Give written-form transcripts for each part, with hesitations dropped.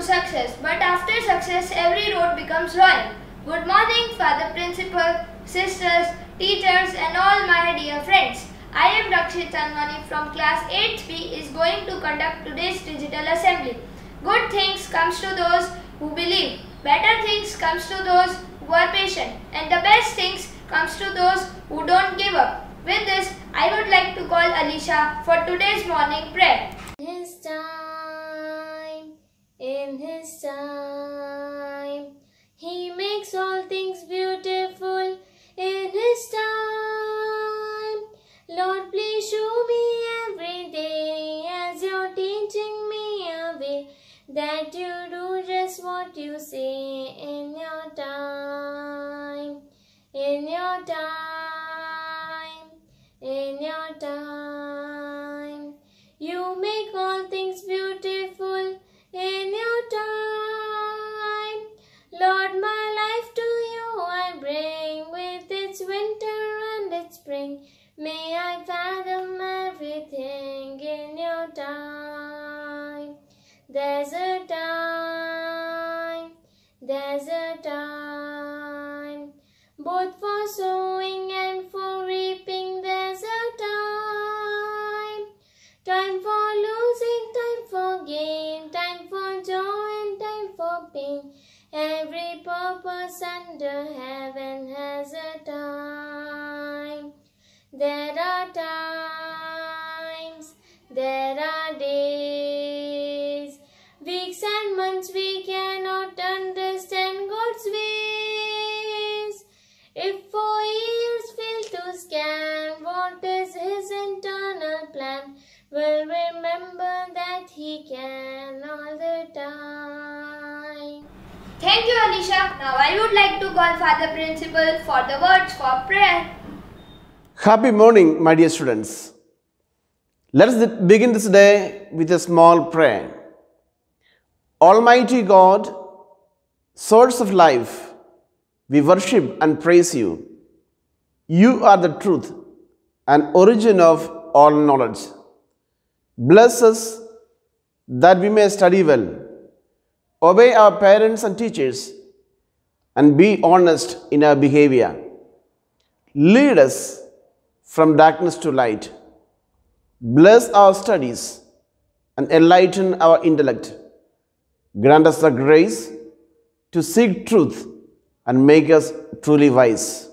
success, but after success, every road becomes royal. Good morning, Father Principal, sisters, teachers, and all my dear friends. I am Rakshit Tanwani from class 8B is going to conduct today's digital assembly. Good things comes to those who believe. Better things comes to those who are patient. And the best things comes to those who don't give up. With this, I would like to call Alicia for today's morning prayer. In His time, He makes all things beautiful. In His time, Lord, please show me every day as You're teaching me a way that You do just what You say in Your time, in Your time, in Your time. You make all things beautiful in Your time. Lord, my life to You I bring with its winter and its spring. May I fathom everything in Your time. There's a time, both for sowing and for reaping. There's a time for losing, time for gain, time for joy and time for pain. Every purpose under heaven has a time. There are times, there are days, weeks and months we cannot understand God's ways. If 4 years fail to scan what is His internal plan, we'll remember that He can all the time. Thank you, Alicia. Now I would like to call Father Principal for the words for prayer. Happy morning, my dear students. Let us begin this day with a small prayer. Almighty God, source of life, we worship and praise You. You are the truth and origin of all knowledge. Bless us that we may study well, obey our parents and teachers, and be honest in our behavior. Lead us from darkness to light. Bless our studies and enlighten our intellect. Grant us the grace to seek truth and make us truly wise.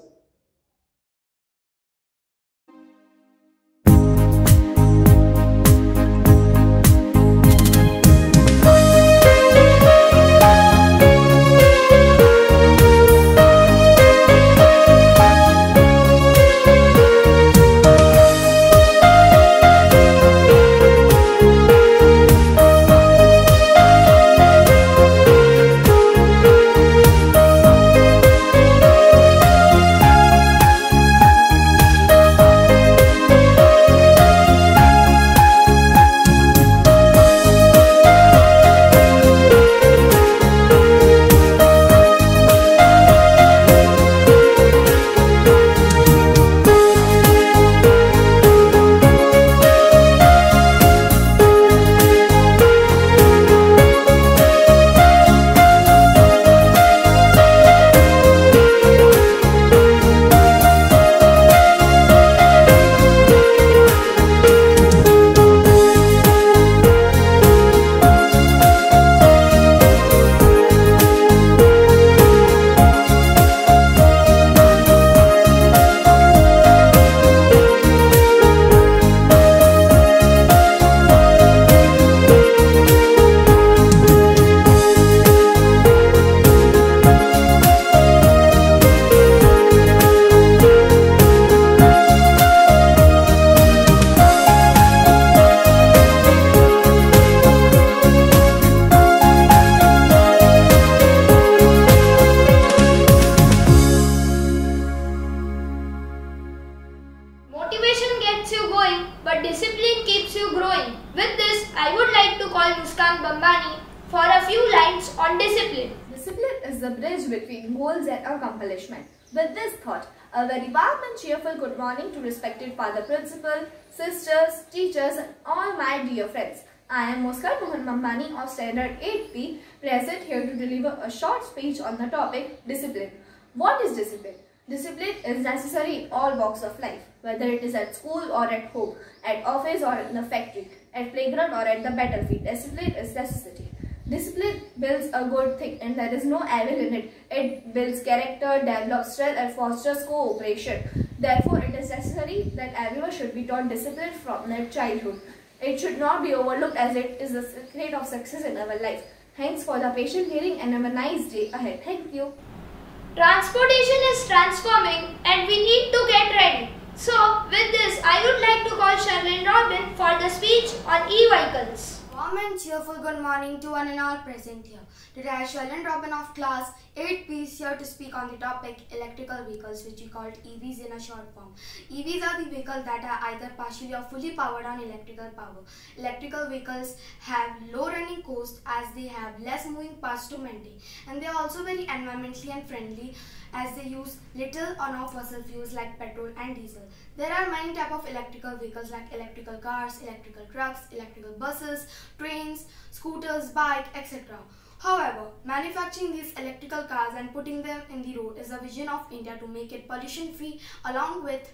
for a few lines on discipline. Discipline is the bridge between goals and accomplishment. With this thought, a very warm and cheerful good morning to respected Father Principal, sisters, teachers and all my dear friends. I am Muskan Mohan Mambani of Standard 8P, present here to deliver a short speech on the topic discipline. What is discipline? Discipline is necessary in all walks of life, whether it is at school or at home, at office or in the factory, at playground or at the battlefield. Discipline is necessity. Discipline builds a good thing and there is no evil in it. It builds character, develops strength and fosters cooperation. Therefore, it is necessary that everyone should be taught discipline from their childhood. It should not be overlooked as it is the secret of success in our life. Thanks for the patient hearing and have a nice day ahead. Thank you. Transportation is transforming and we need to get ready. So, with this, I would like to call Sherlyn Robin for the speech on e-vehicles. Warm and cheerful good morning to one and all present here. Today I, Sherlyn Robin of class 8P is here to speak on the topic electrical vehicles, which we called EVs in a short form. EVs are the vehicles that are either partially or fully powered on electrical power. Electrical vehicles have low running cost as they have less moving parts to maintain, and they are also very environmentally and friendly as they use little or no fossil fuels like petrol and diesel. There are many types of electrical vehicles like electrical cars, electrical trucks, electrical buses, trains, scooters, bike, etc. However, manufacturing these electrical cars and putting them in the road is a vision of India to make it pollution free along with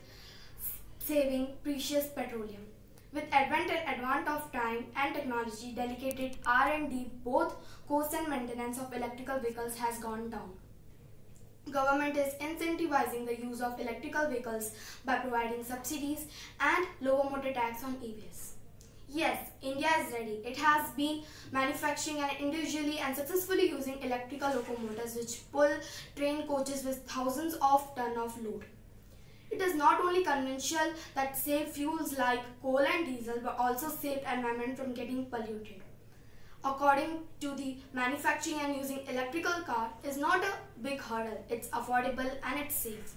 saving precious petroleum. With advent of time and technology, dedicated R&D, both cost and maintenance of electrical vehicles has gone down. Government is incentivizing the use of electrical vehicles by providing subsidies and lower motor tax on EVs. Yes, India is ready. It has been manufacturing and individually and successfully using electrical locomotives which pull train coaches with thousands of tons of load. It is not only conventional that save fuels like coal and diesel but also save environment from getting polluted. According to the manufacturing and using electrical car is not a big hurdle. It's affordable and it's safe.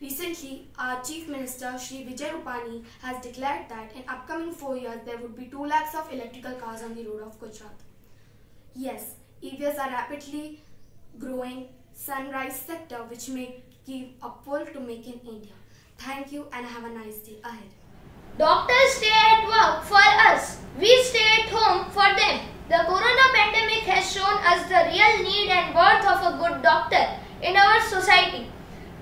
Recently, our Chief Minister Shri Vijay Rupani has declared that in upcoming 4 years there would be 2 lakhs of electrical cars on the road of Gujarat. Yes, EVs are rapidly growing sunrise sector which may give a pull to make in India. Thank you and have a nice day ahead. Doctors stay at work for us. We stay at home for them. The corona pandemic has shown us the real need and worth of a good doctor in our society.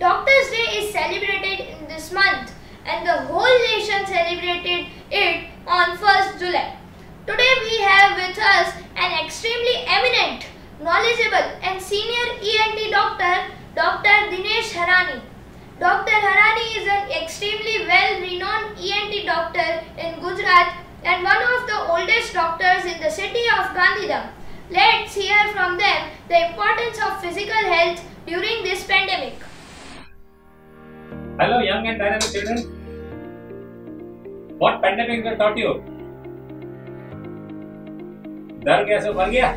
Doctors' Day is celebrated in this month and the whole nation celebrated it on 1st July. Today we have with us an extremely eminent, knowledgeable and senior ENT doctor, Dr. Dinesh Harani. Dr. Harani is an extremely well-renowned ENT doctor in Gujarat and one of the oldest doctors in the city of Gandhidham. Let's hear from them the importance of physical health during this pandemic. Hello young and dynamic children. What pandemic has taught you? डर गया सो मर गया?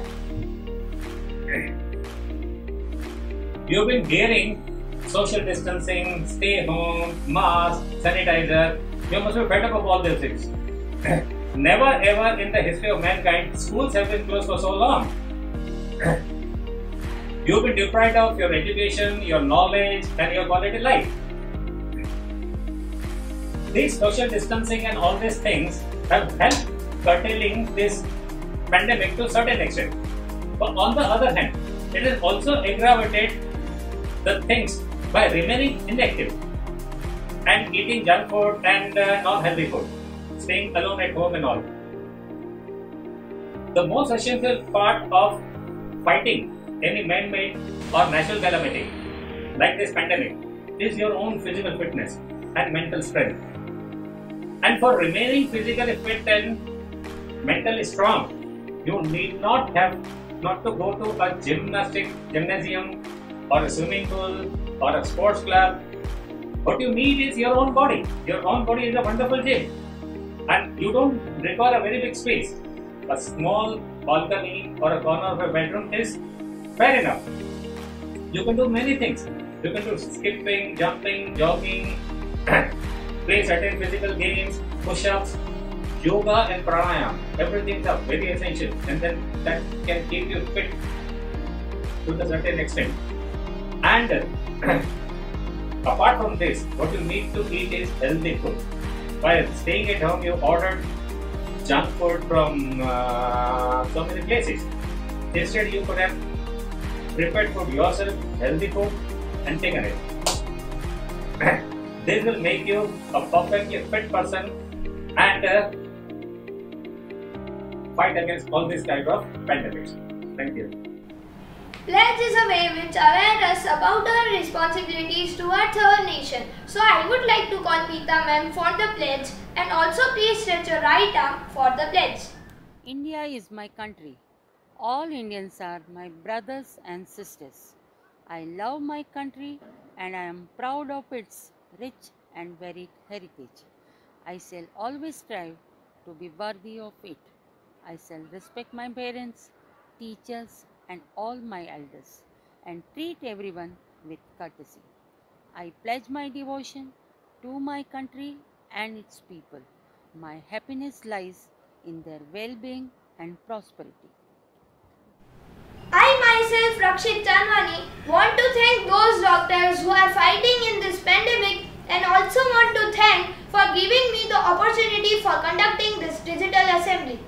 You've been hearing social distancing, stay home, mask, sanitizer. You must be fed up of all these things. Never ever in the history of mankind, schools have been closed for so long. You've been deprived of your education, your knowledge and your quality life. These social distancing and all these things have helped curtailing this pandemic to a certain extent. But on the other hand, it has also aggravated the things by remaining inactive and eating junk food and non-healthy food, staying alone at home and all. The most essential part of fighting any man-made or natural calamity like this pandemic is your own physical fitness and mental strength. And for remaining physically fit and mentally strong, you need not to go to a gymnasium or a swimming pool or a sports club. What you need is your own body. Your own body is a wonderful gym. And you don't require a very big space. A small balcony or a corner of a bedroom is fair enough. You can do many things. You can do skipping, jumping, jogging, play certain physical games, push-ups, yoga and pranayama. Everything are very essential and then that can keep you fit to a certain extent. And apart from this, what you need to eat is healthy food. While staying at home, you ordered junk food from so many places. Instead, you could have prepared food yourself, healthy food, and taken it. This will make you a perfectly fit person and fight against all these type of pandemics. Thank you. Pledge is a way which awares us about our responsibilities towards our nation. So I would like to call Meeta ma'am for the pledge, and also please stretch your right arm for the pledge. India is my country. All Indians are my brothers and sisters. I love my country and I am proud of its rich and varied heritage. I shall always strive to be worthy of it. I shall respect my parents, teachers, and all my elders, and treat everyone with courtesy. I pledge my devotion to my country and its people. My happiness lies in their well-being and prosperity. I myself, Rakshit Chanwani, want to thank those doctors who are fighting in this pandemic, and also want to thank for giving me the opportunity for conducting this digital assembly.